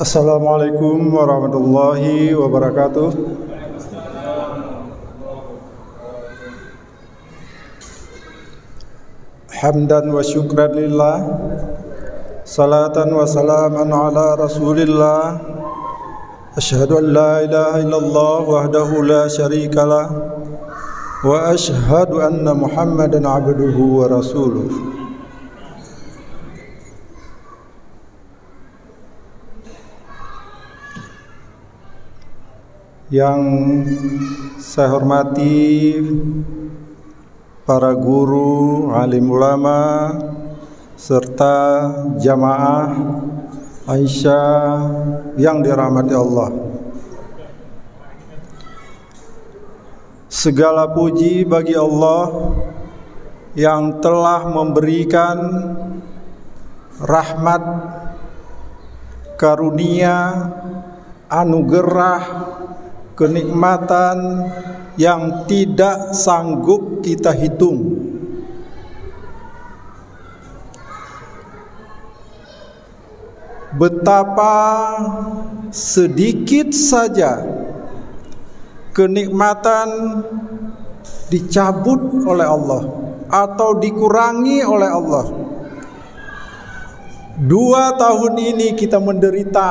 Assalamualaikum warahmatullahi wabarakatuh. Hamdan wa syukran lillah, salatan wa salaman ala rasulillah. Asyhadu an la ilaha illallah wahdahu la syarikalah, wa asyhadu anna Muhammadan abduhu wa rasuluh. Yang saya hormati para guru, alim ulama, serta jamaah Aisyah yang dirahmati Allah. Segala puji bagi Allah yang telah memberikan rahmat, karunia, anugerah, kenikmatan yang tidak sanggup kita hitung. Betapa sedikit saja kenikmatan dicabut oleh Allah atau dikurangi oleh Allah. 2 tahun ini kita menderita.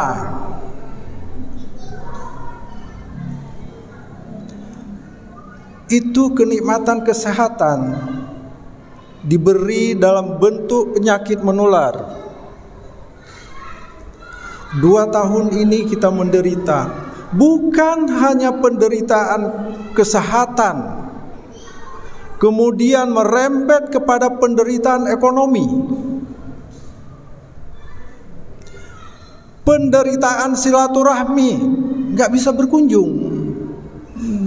Itu kenikmatan kesehatan diberi dalam bentuk penyakit menular. 2 tahun ini kita menderita, bukan hanya penderitaan kesehatan, kemudian merembet kepada penderitaan ekonomi, penderitaan silaturahmi, nggak bisa berkunjung,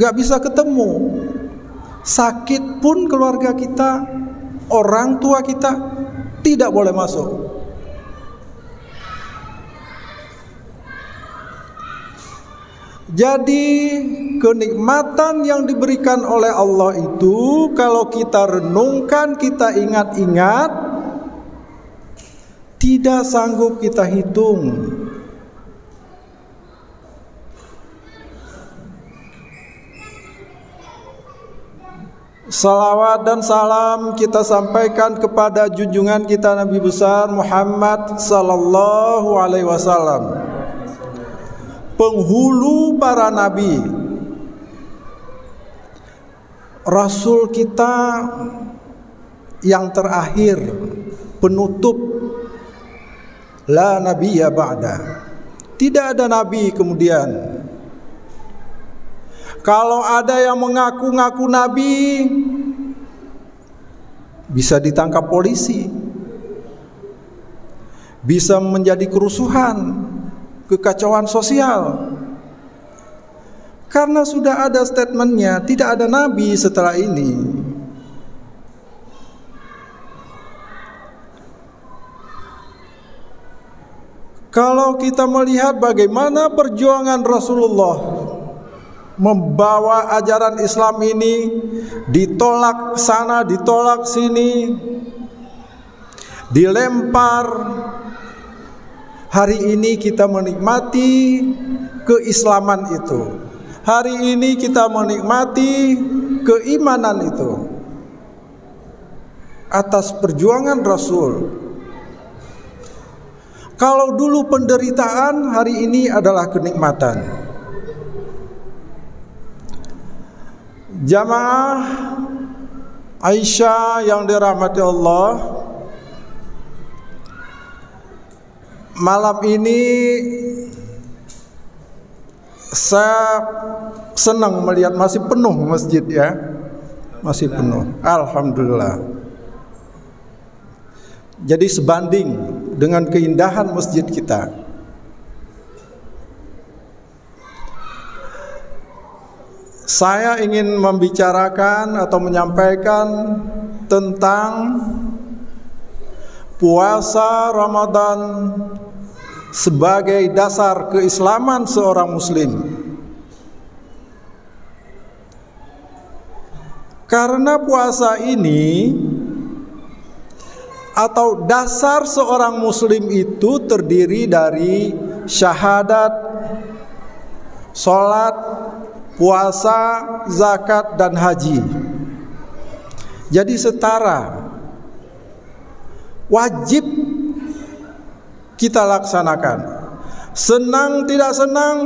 nggak bisa ketemu. Sakit pun keluarga kita, orang tua kita tidak boleh masuk. Jadi kenikmatan yang diberikan oleh Allah itu kalau kita renungkan, kita ingat-ingat, tidak sanggup kita hitung. Salawat dan salam kita sampaikan kepada junjungan kita Nabi besar Muhammad sallallahu alaihi wasallam, penghulu para nabi, rasul kita yang terakhir, penutup, la nabiyya ba'da, tidak ada nabi kemudian. Kalau ada yang mengaku-ngaku nabi, bisa ditangkap polisi, bisa menjadi kerusuhan, kekacauan sosial. Karena sudah ada statementnya, tidak ada nabi setelah ini. Kalau kita melihat bagaimana perjuangan Rasulullah membawa ajaran Islam ini, ditolak sana, ditolak sini, dilempar. Hari ini kita menikmati keislaman itu. Hari ini kita menikmati keimanan itu atas perjuangan Rasul. Kalau dulu penderitaan, hari ini adalah kenikmatan. Jamaah Aisyah yang dirahmati Allah, malam ini saya senang melihat masih penuh masjid ya, masih penuh, alhamdulillah. Jadi sebanding dengan keindahan masjid kita. Saya ingin membicarakan atau menyampaikan tentang puasa Ramadan sebagai dasar keislaman seorang muslim. Karena puasa ini atau dasar seorang muslim itu terdiri dari syahadat, sholat, puasa, zakat, dan haji. Jadi setara, wajib kita laksanakan. Senang tidak senang,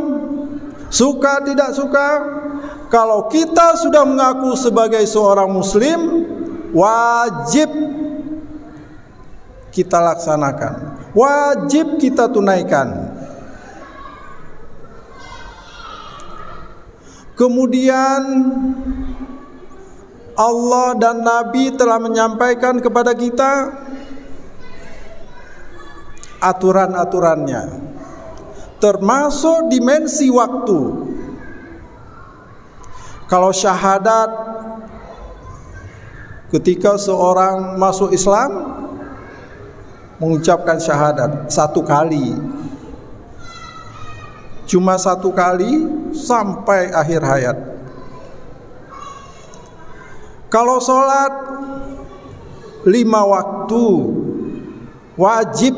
suka tidak suka, kalau kita sudah mengaku sebagai seorang muslim, wajib kita laksanakan, wajib kita tunaikan. Kemudian Allah dan Nabi telah menyampaikan kepada kita aturan-aturannya, termasuk dimensi waktu. Kalau syahadat, ketika seorang masuk Islam, mengucapkan syahadat 1 kali, cuma 1 kali sampai akhir hayat. Kalau sholat 5 waktu wajib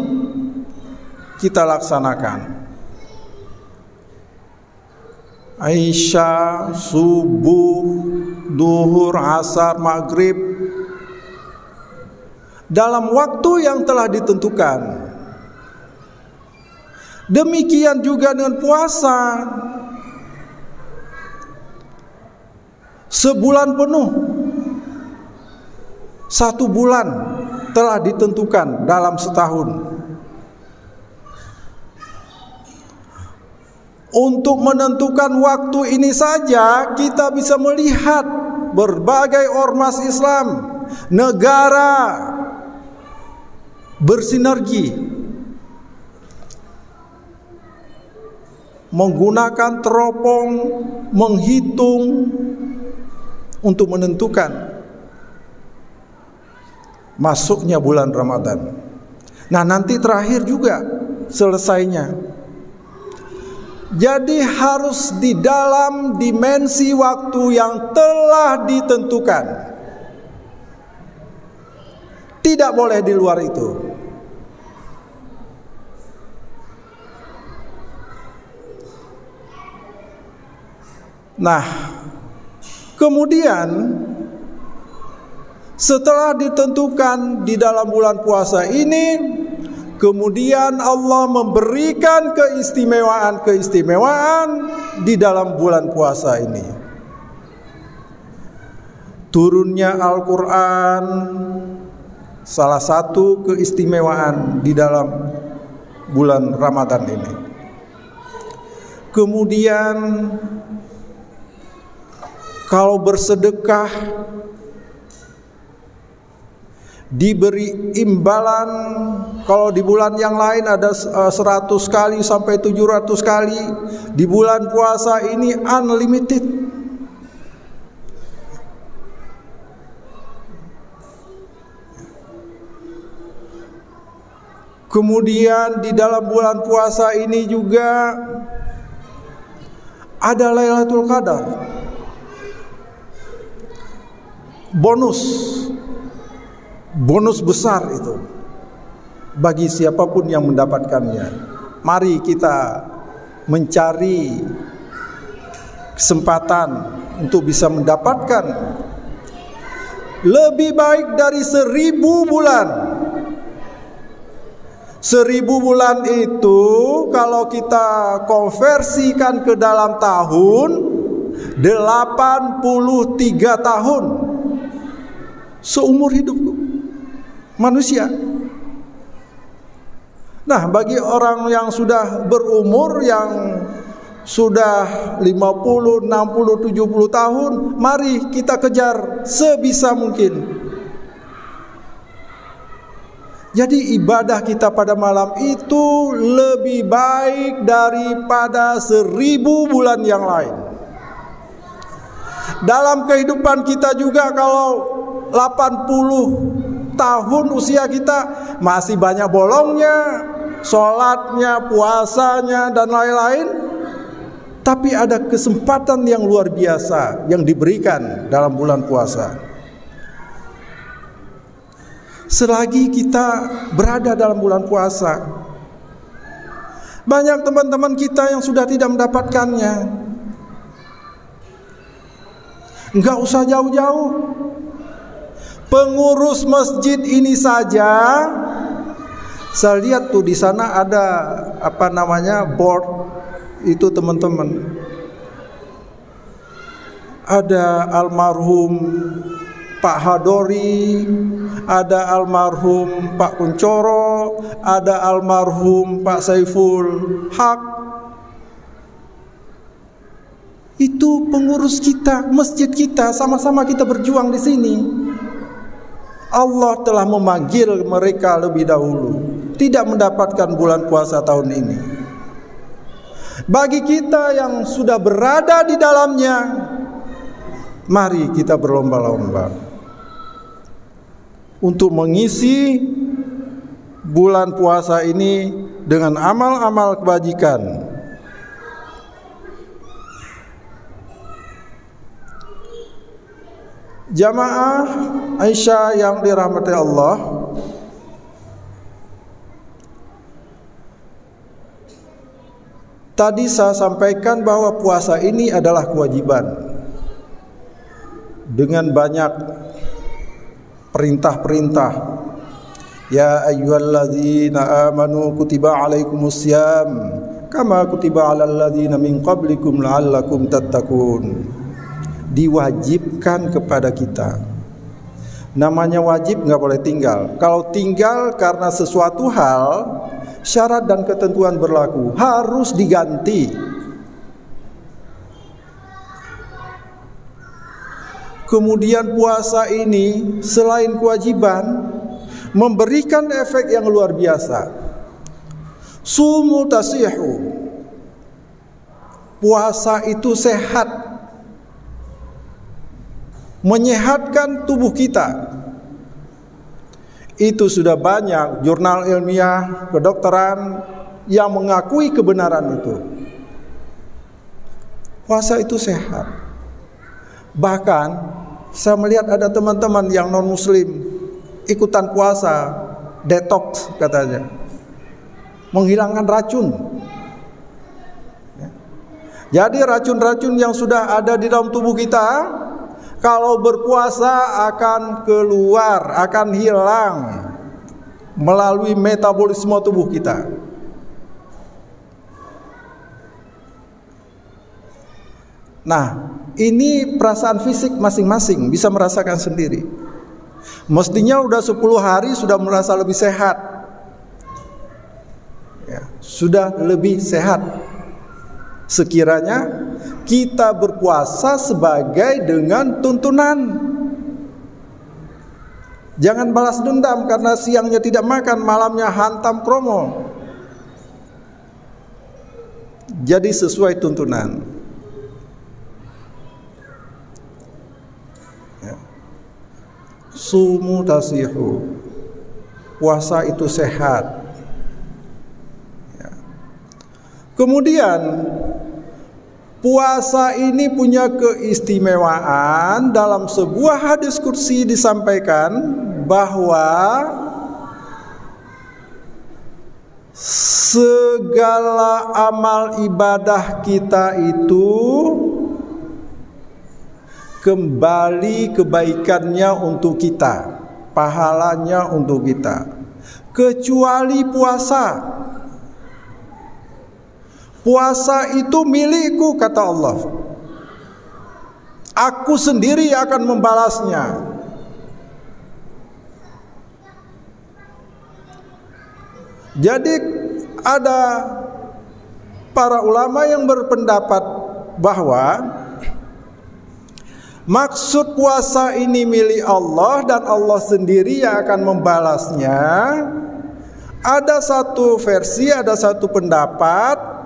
kita laksanakan. Isya, subuh, duhur, asar, maghrib, dalam waktu yang telah ditentukan. Demikian juga dengan puasa. Sebulan penuh, 1 bulan telah ditentukan dalam setahun. Untuk menentukan waktu ini saja kita bisa melihat berbagai ormas Islam, negara bersinergi menggunakan teropong, menghitung untuk menentukan masuknya bulan Ramadan. Nah, nanti terakhir juga selesainya. Jadi harus di dalam dimensi waktu yang telah ditentukan. Tidak boleh di luar itu. Nah, kemudian setelah ditentukan di dalam bulan puasa ini, kemudian Allah memberikan keistimewaan-keistimewaan di dalam bulan puasa ini. Turunnya Al-Quran, salah satu keistimewaan di dalam bulan Ramadan ini. Kemudian kalau bersedekah diberi imbalan. Kalau di bulan yang lain ada 100 kali sampai 700 kali, di bulan puasa ini unlimited. Kemudian di dalam bulan puasa ini juga ada Lailatul Qadar, bonus besar itu bagi siapapun yang mendapatkannya. Mari kita mencari kesempatan untuk bisa mendapatkan lebih baik dari 1000 bulan. 1000 bulan itu kalau kita konversikan ke dalam tahun, 83 tahun seumur hidup manusia. Nah, bagi orang yang sudah berumur, yang sudah 50, 60, 70 tahun, mari kita kejar sebisa mungkin. Jadi ibadah kita pada malam itu lebih baik daripada 1000 bulan yang lain. Dalam kehidupan kita juga, kalau 80 tahun usia kita, masih banyak bolongnya, sholatnya, puasanya, dan lain-lain. Tapi ada kesempatan yang luar biasa yang diberikan dalam bulan puasa. Selagi kita berada dalam bulan puasa, Banyak teman-teman kita yang sudah tidak mendapatkannya. Enggak usah jauh-jauh. Pengurus masjid ini saja, saya lihat tuh di sana ada board itu teman-teman. Ada almarhum Pak Hadori, ada almarhum Pak Kuncoro, ada almarhum Pak Saiful Haq. Itu pengurus kita, masjid kita, sama-sama kita berjuang di sini. Allah telah memanggil mereka lebih dahulu, tidak mendapatkan bulan puasa tahun ini. Bagi kita yang sudah berada di dalamnya, mari kita berlomba-lomba untuk mengisi bulan puasa ini dengan amal-amal kebajikan. Jamaah Aisyah yang dirahmati Allah, tadi saya sampaikan bahwa puasa ini adalah kewajiban dengan banyak perintah-perintah. Ya ayyuhalladzina amanu kutiba alaikumusiyam kama kutiba alal ladzina min qablikum la'allakum tattaqun. Diwajibkan kepada kita. Namanya wajib nggak boleh tinggal. Kalau tinggal karena sesuatu hal, syarat dan ketentuan berlaku, harus diganti. Kemudian puasa ini selain kewajiban, memberikan efek yang luar biasa. Sumu tasihu. Puasa itu sehat, menyehatkan tubuh kita. Itu sudah banyak jurnal ilmiah kedokteran yang mengakui kebenaran itu. Puasa itu sehat. Bahkan saya melihat ada teman-teman yang non muslim ikutan puasa, detox katanya, menghilangkan racun. Jadi racun-racun yang sudah ada di dalam tubuh kita, kalau berpuasa akan keluar, akan hilang melalui metabolisme tubuh kita. Nah, ini perasaan fisik masing-masing bisa merasakan sendiri. Mestinya udah 10 hari sudah merasa lebih sehat, ya, sudah lebih sehat. Sekiranya kita berpuasa sebagai dengan tuntunan. Jangan balas dendam karena siangnya tidak makan, malamnya hantam kromo. Jadi sesuai tuntunan. Ya. Sumu tasihu. Puasa itu sehat. Ya. Kemudian puasa ini punya keistimewaan. Dalam sebuah hadis qudsi disampaikan bahwa segala amal ibadah kita itu kembali kebaikannya untuk kita, pahalanya untuk kita, kecuali puasa. Puasa itu milikku, kata Allah. Aku sendiri akan membalasnya. Jadi ada para ulama yang berpendapat bahwa maksud puasa ini milik Allah dan Allah sendiri yang akan membalasnya. Ada satu versi, ada satu pendapat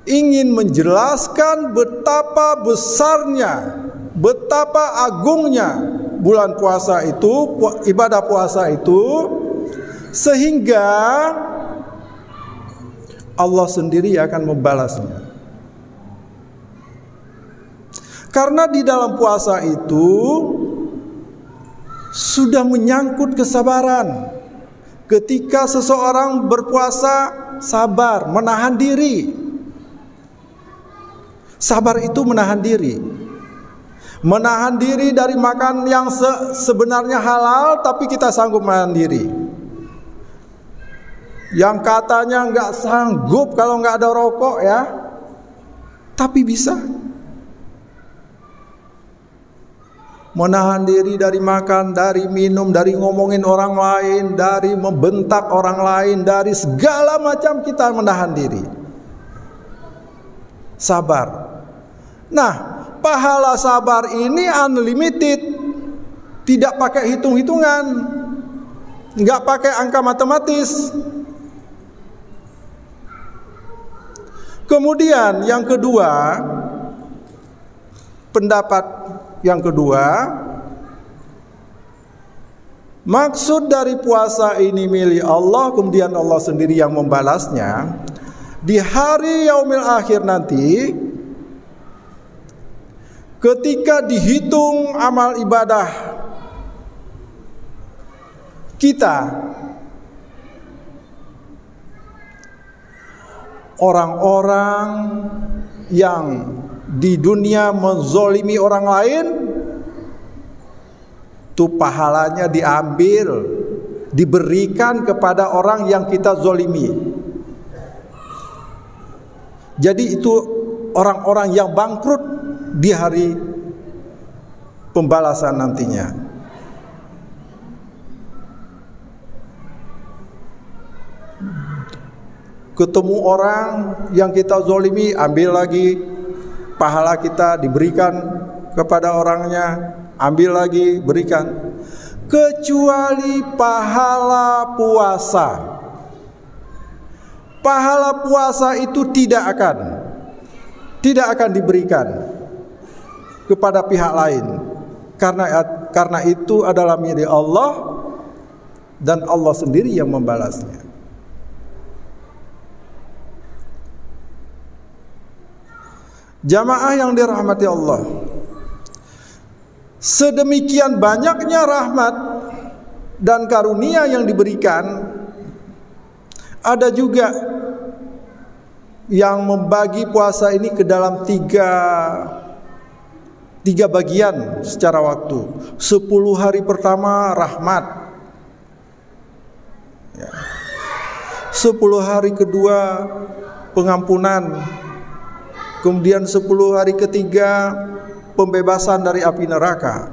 ingin menjelaskan betapa besarnya, betapa agungnya bulan puasa itu, ibadah puasa itu, sehingga Allah sendiri akan membalasnya. Karena di dalam puasa itu sudah menyangkut kesabaran. Ketika seseorang berpuasa sabar, menahan diri. Sabar itu menahan diri. Menahan diri dari makan yang sebenarnya halal, tapi kita sanggup menahan diri. Yang katanya nggak sanggup kalau nggak ada rokok ya, tapi bisa. Menahan diri dari makan, dari minum, dari ngomongin orang lain, dari membentak orang lain, dari segala macam kita menahan diri. Sabar. Nah, pahala sabar ini unlimited. Tidak pakai hitung-hitungan, nggak pakai angka matematis. Kemudian yang kedua, pendapat yang kedua, maksud dari puasa ini milik Allah, kemudian Allah sendiri yang membalasnya. Di hari yaumil akhir nanti, ketika dihitung amal ibadah kita, orang-orang yang di dunia menzolimi orang lain, itu pahalanya diambil, diberikan kepada orang yang kita zolimi. Jadi itu orang-orang yang bangkrut di hari pembalasan nantinya. Ketemu orang yang kita zolimi, ambil lagi pahala kita, diberikan kepada orangnya, ambil lagi, berikan. Kecuali pahala puasa. Pahala puasa itu tidak akan diberikan kepada pihak lain, karena itu adalah milik Allah dan Allah sendiri yang membalasnya. Jamaah yang dirahmati Allah, sedemikian banyaknya rahmat dan karunia yang diberikan, ada juga yang membagi puasa ini ke dalam tiga bagian secara waktu. 10 hari pertama rahmat, 10 hari kedua pengampunan, kemudian 10 hari ketiga pembebasan dari api neraka.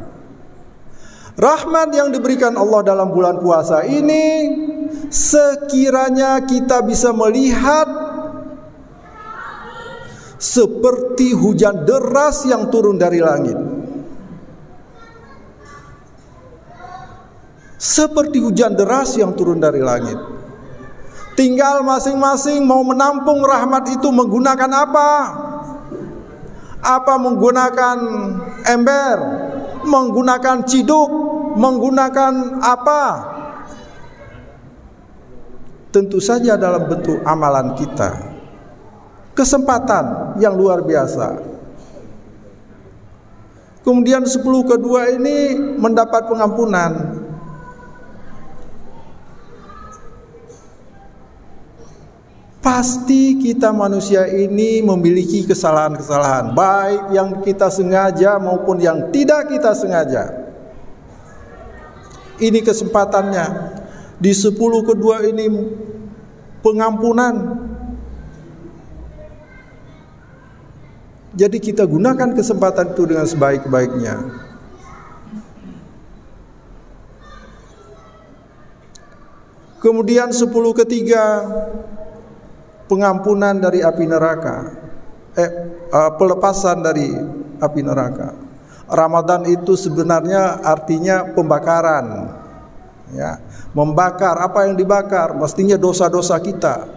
Rahmat yang diberikan Allah dalam bulan puasa ini, sekiranya kita bisa melihat seperti hujan deras yang turun dari langit. Seperti hujan deras yang turun dari langit. Tinggal masing-masing mau menampung rahmat itu menggunakan apa? Apa menggunakan ember, menggunakan ciduk, menggunakan apa? Tentu saja dalam bentuk amalan kita. Kesempatan yang luar biasa. Kemudian 10 kedua ini mendapat pengampunan. Pasti kita manusia ini memiliki kesalahan-kesalahan, baik yang kita sengaja maupun yang tidak kita sengaja. Ini kesempatannya. Di 10 kedua ini pengampunan. Jadi kita gunakan kesempatan itu dengan sebaik-baiknya. Kemudian 10 ketiga pengampunan dari api neraka, pelepasan dari api neraka. Ramadan itu sebenarnya artinya pembakaran, ya, membakar. Apa yang dibakar? Mestinya dosa-dosa kita.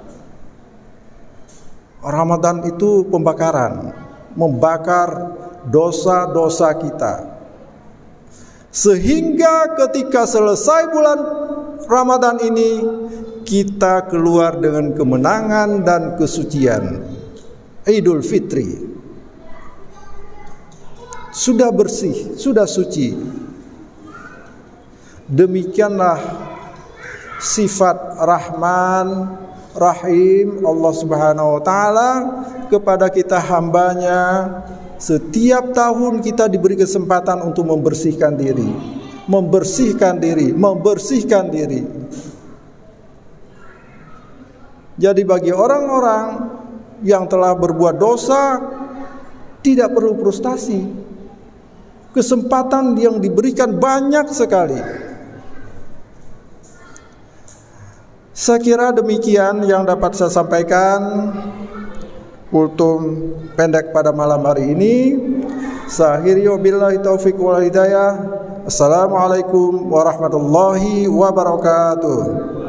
Ramadan itu pembakaran, membakar dosa-dosa kita, sehingga ketika selesai bulan Ramadan ini kita keluar dengan kemenangan dan kesucian. Idul Fitri sudah bersih, sudah suci. Demikianlah sifat Rahman, rahim Allah Subhanahu wa taala kepada kita hambanya. Setiap tahun kita diberi kesempatan untuk membersihkan diri. Jadi bagi orang-orang yang telah berbuat dosa tidak perlu frustasi. Kesempatan yang diberikan banyak sekali. Saya kira demikian yang dapat saya sampaikan. Kultum pendek pada malam hari ini. Sahiri wabillahi taufiq wal hidayah. Assalamualaikum warahmatullahi wabarakatuh.